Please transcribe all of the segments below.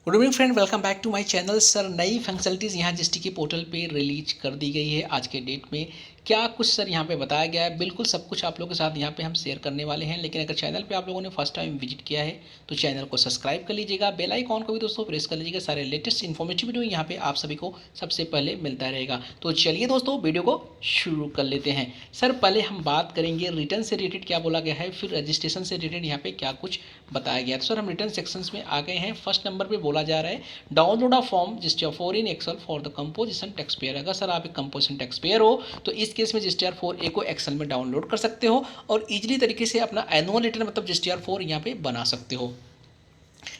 Good evening friend, welcome back to my channel. Sir नई facilities यहाँ GST के portal पे रिलीज कर दी गई है। आज के डेट में क्या कुछ सर यहाँ पे बताया गया है, बिल्कुल सब कुछ आप लोगों के साथ यहाँ पे हम शेयर करने वाले हैं। लेकिन अगर चैनल पे आप लोगों ने फर्स्ट टाइम विजिट किया है तो चैनल को सब्सक्राइब कर लीजिएगा, बेल आइकॉन को भी दोस्तों प्रेस कर लीजिएगा। सारे लेटेस्ट इन्फॉर्मेटिव वीडियो यहाँ पे आप सभी को सबसे पहले मिलता रहेगा। तो चलिए दोस्तों वीडियो को शुरू कर लेते हैं। सर पहले हम बात करेंगे रिटर्न से रिलेटेड क्या बोला गया है, फिर रजिस्ट्रेशन से रिलेटेड यहाँ पे क्या कुछ बताया गया है। तो सर हम रिटर्न सेक्शंस में आ गए हैं। फर्स्ट नंबर पे बोला जा रहा है download a form GSTR 4 in excel for the composition taxpayer. अगर सर आप एक कंपोजिशन टैक्स पेयर हो तो इस केस में जीएसटीआर 4 ए को एक्सेल में डाउनलोड कर सकते हो और इजीली तरीके से अपना एनुअल रिटर्न मतलब जीएसटीआर 4 यहाँ पे बना सकते हो।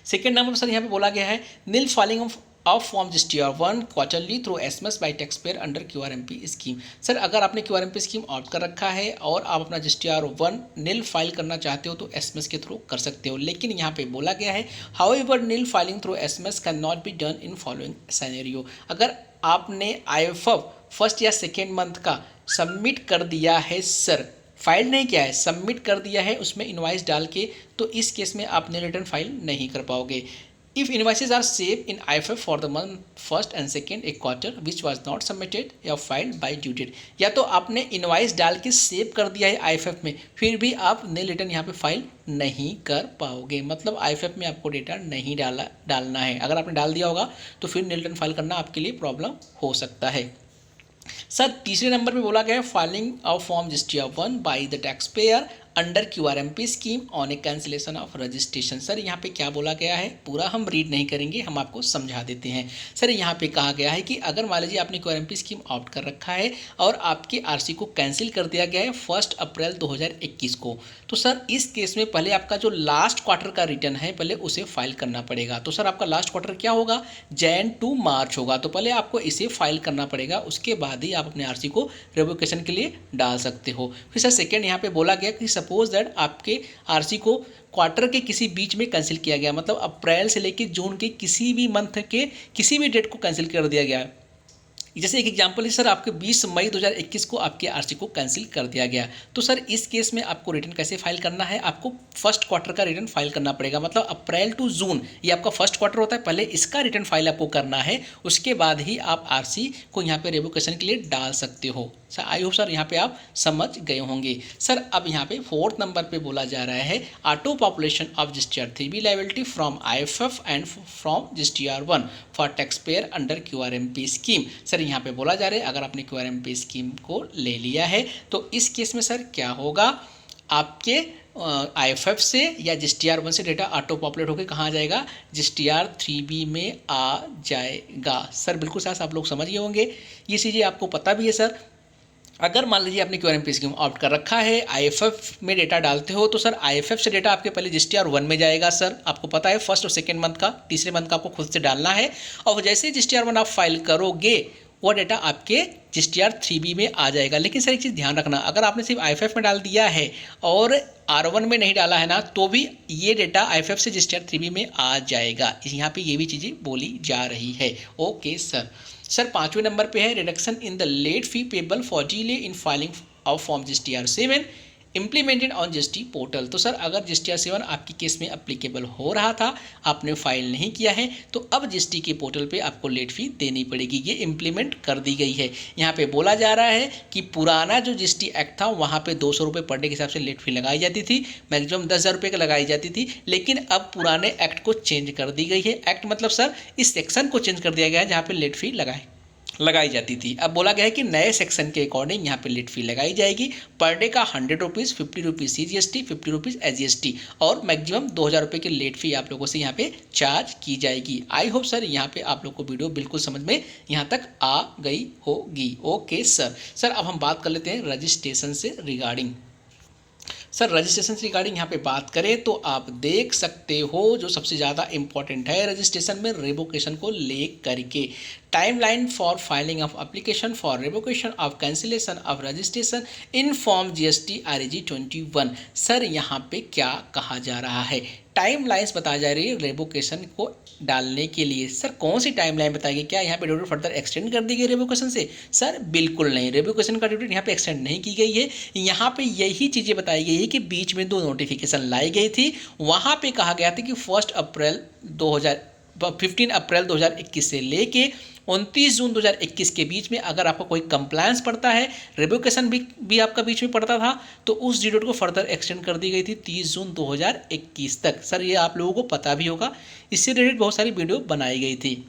सेकेंड नंबर पर सर यहाँ पे बोला गया है nil filing of form GSTR 1 quarterly through SMS by tax payer under QRMP scheme. Sir अगर आपने क्यूआरएमपी स्कीम ऑप्ट कर रखा है और आप अपना जीएसटीआर 1 नील फाइल करना चाहते हो तो एसएमएस के थ्रू कर सकते हो। लेकिन यहाँ पे बोला गया है however nil filing through SMS can not be done in following scenario. अगर आपने आईएफएफ फर्स्ट या सेकेंड मंथ का सबमिट कर दिया है, सर फाइल नहीं किया है, सबमिट कर दिया है उसमें इनवाइस डाल के, तो इस केस में आप नील रिटर्न फाइल नहीं कर पाओगे। If invoices are saved in IFF for the month first and second a quarter which was not submitted या filed by due date, या तो आपने इनवाइस डाल के सेव कर दिया है IFF में, फिर भी आप नील रिटर्न यहाँ पे फाइल नहीं कर पाओगे। मतलब IFF में आपको डेटा नहीं डालना है। अगर आपने डाल दिया होगा तो फिर नील रिटर्न फाइल करना आपके लिए प्रॉब्लम हो सकता है। सर तीसरे नंबर पे बोला गया है filing of form GSTR 1 by the tax payer under QRMP scheme on A cancellation of registration. Sir यहाँ पे क्या बोला गया है पूरा हम रीड नहीं करेंगे, हम आपको समझा देते हैं। सर यहाँ पे कहा गया है कि अगर मान लीजिए आपने क्यूआरएमपी स्कीम ऑप्ट कर रखा है और आपके आरसी को कैंसिल कर दिया गया है 1 अप्रैल 2021 को, तो सर इस केस में पहले आपका जो लास्ट क्वार्टर का रिटर्न है पहले उसे फाइल करना पड़ेगा। तो सर आपका लास्ट क्वार्टर क्या होगा, जैन टू मार्च होगा, तो पहले आपको इसे फाइल करना पड़ेगा, उसके बाद ही आप अपने आरसी को रिवोकेशन के लिए डाल सकते हो। फिर सर सेकेंड यहाँ पे बोला गया कि सपोज दैट आपके आरसी को क्वार्टर के किसी बीच में कैंसिल किया गया, मतलब अप्रैल से लेकर जून के किसी भी मंथ के किसी भी डेट को कैंसिल कर दिया गया। जैसे एक एग्जांपल है सर, आपके 20 मई 2021 को आपके आरसी को कैंसिल कर दिया गया, तो सर इस केस में आपको रिटर्न कैसे फाइल करना है, आपको फर्स्ट क्वार्टर का रिटर्न फाइल करना पड़ेगा। मतलब अप्रैल टू जून ये आपका फर्स्ट क्वार्टर होता है, पहले इसका रिटर्न फाइल आपको करना है, उसके बाद ही आप आरसी को यहाँ पे रिवोकेशन के लिए डाल सकते हो। सर आई होप सर यहाँ पे आप समझ गए होंगे। सर अब यहाँ पे फोर्थ नंबर पे बोला जा रहा है auto population of GSTR 3B liability from IFF and from GSTR 1 for tax payer under QRMP scheme. Sir यहाँ पे बोला जा रहा है अगर आपने क्यूआरएमपी स्कीम को ले लिया है तो इस केस में सर क्या होगा, आपके आईएफएफ से या जीएसटीआर 1 से डेटा ऑटो पॉपुलेट होकर कहाँ आ जाएगा, जीएसटीआर 3B में आ जाएगा। सर बिल्कुल सर आप लोग समझ गए होंगे, ये चीज़ें आपको पता भी है। सर अगर मान लीजिए आपने क्यूआरएमपी स्कीम ऑप्ट कर रखा है, आईएफएफ में डेटा डालते हो, तो सर आईएफएफ से डेटा आपके पहले जीएसटीआर 1 में जाएगा। सर आपको पता है फर्स्ट और सेकेंड मंथ का, तीसरे मंथ का आपको खुद से डालना है, और जैसे ही जीएसटीआर 1 आप फाइल करोगे वो डेटा आपके जीएसटीआर 3B में आ जाएगा। लेकिन सर एक चीज़ ध्यान रखना, अगर आपने सिर्फ आईएफएफ में डाल दिया है और R1 में नहीं डाला है ना, तो भी ये डेटा आईएफएफ से जीएसटीआर 3B में आ जाएगा। यहाँ पे ये भी चीज़ें बोली जा रही है। Okay sir. सर पाँचवें नंबर पे है reduction in the late fee payable for delay in filing of form GSTR 7 implemented on GST portal. तो सर अगर जीएसटीआर 7 आपकी केस में अप्लीकेबल हो रहा था, आपने फाइल नहीं किया है, तो अब जीएसटी के पोर्टल पे आपको लेट फी देनी पड़ेगी। ये इम्प्लीमेंट कर दी गई है। यहाँ पे बोला जा रहा है कि पुराना जो जीएसटी एक्ट था वहाँ पे 200 रुपये पर डे के हिसाब से लेट फी लगाई जाती थी, मैक्सिमम 10,000 रुपये का लगाई जाती थी। लेकिन अब पुराने एक्ट को चेंज कर दी गई है। एक्ट मतलब सर इस सेक्शन को चेंज कर दिया गया है जहाँ पे लेट फी लगाई जाती थी। अब बोला गया है कि नए सेक्शन के अकॉर्डिंग यहाँ पे लेट फी लगाई जाएगी। पर डे का 100 rupees, 50 rupees CGST, 50 rupees SGST और मैक्सिमम 2,000 रुपये की लेट फी आप लोगों से यहाँ पे चार्ज की जाएगी। आई होप सर यहाँ पे आप लोग को वीडियो बिल्कुल समझ में यहाँ तक आ गई होगी। Okay sir. सर अब हम बात कर लेते हैं रजिस्ट्रेशन से रिगार्डिंग। सर रजिस्ट्रेशन से रिगार्डिंग यहाँ पे बात करें तो आप देख सकते हो जो सबसे ज़्यादा इंपॉर्टेंट है रजिस्ट्रेशन में रिवोकेशन को ले करके, timeline for filing of application for revocation of cancellation of registration in form GST REG 21। Sir यहाँ पे क्या कहा जा रहा है, टाइम लाइन्स बताई जा रही है रिवोकेशन को डालने के लिए। सर कौन सी टाइम लाइन बताएगी, क्या यहाँ पे ड्यूटी फर्दर एक्सटेंड कर दी गई रिवोकेशन से? सर बिल्कुल नहीं, रिवोकेशन का ड्यूटी यहाँ पे एक्सटेंड नहीं की गई है। यहाँ पे यही चीज़ें बताई गई है कि बीच में 2 नोटिफिकेशन लाई गई थी, वहाँ पे कहा गया था कि 1 अप्रैल 15 अप्रैल 2021 से लेके 29 जून 2021 के बीच में अगर आपका कोई कंप्लायंस पड़ता है, रिवोकेशन भी आपका बीच में पड़ता था, तो उस ड्यू डेट को फर्दर एक्सटेंड कर दी गई थी 30 जून 2021 तक। सर ये आप लोगों को पता भी होगा, इससे रिलेटेड बहुत सारी वीडियो बनाई गई थी।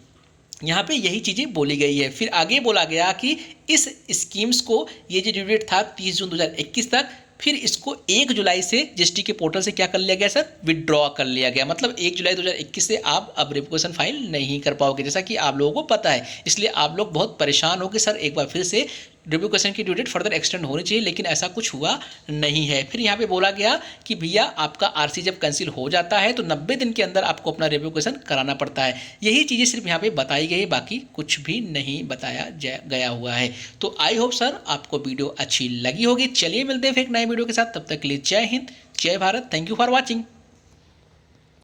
यहाँ पे यही चीज़ें बोली गई है। फिर आगे बोला गया कि इस स्कीम्स को, ये जो ड्यू डेट था 30 जून 2021 तक, फिर इसको 1 जुलाई से जीएसटी के पोर्टल से क्या कर लिया गया सर, विड्रॉ कर लिया गया। मतलब 1 जुलाई 2021 से आप अब रिवोकेशन फाइल नहीं कर पाओगे, जैसा कि आप लोगों को पता है। इसलिए आप लोग बहुत परेशान हो कि सर एक बार फिर से रिवोकेशन की ड्यू डेट फर्दर एक्सटेंड होनी चाहिए, लेकिन ऐसा कुछ हुआ नहीं है। फिर यहाँ पे बोला गया कि भैया आपका आरसी जब कैंसिल हो जाता है तो 90 दिन के अंदर आपको अपना रिवोकेशन कराना पड़ता है। यही चीज़ें सिर्फ यहाँ पे बताई गई, बाकी कुछ भी नहीं बताया गया हुआ है। तो आई होप सर आपको वीडियो अच्छी लगी होगी। चलिए मिलते हैं फिर एक नए वीडियो के साथ, तब तक के लिए जय हिंद, जय Bharat. Thank you for watching.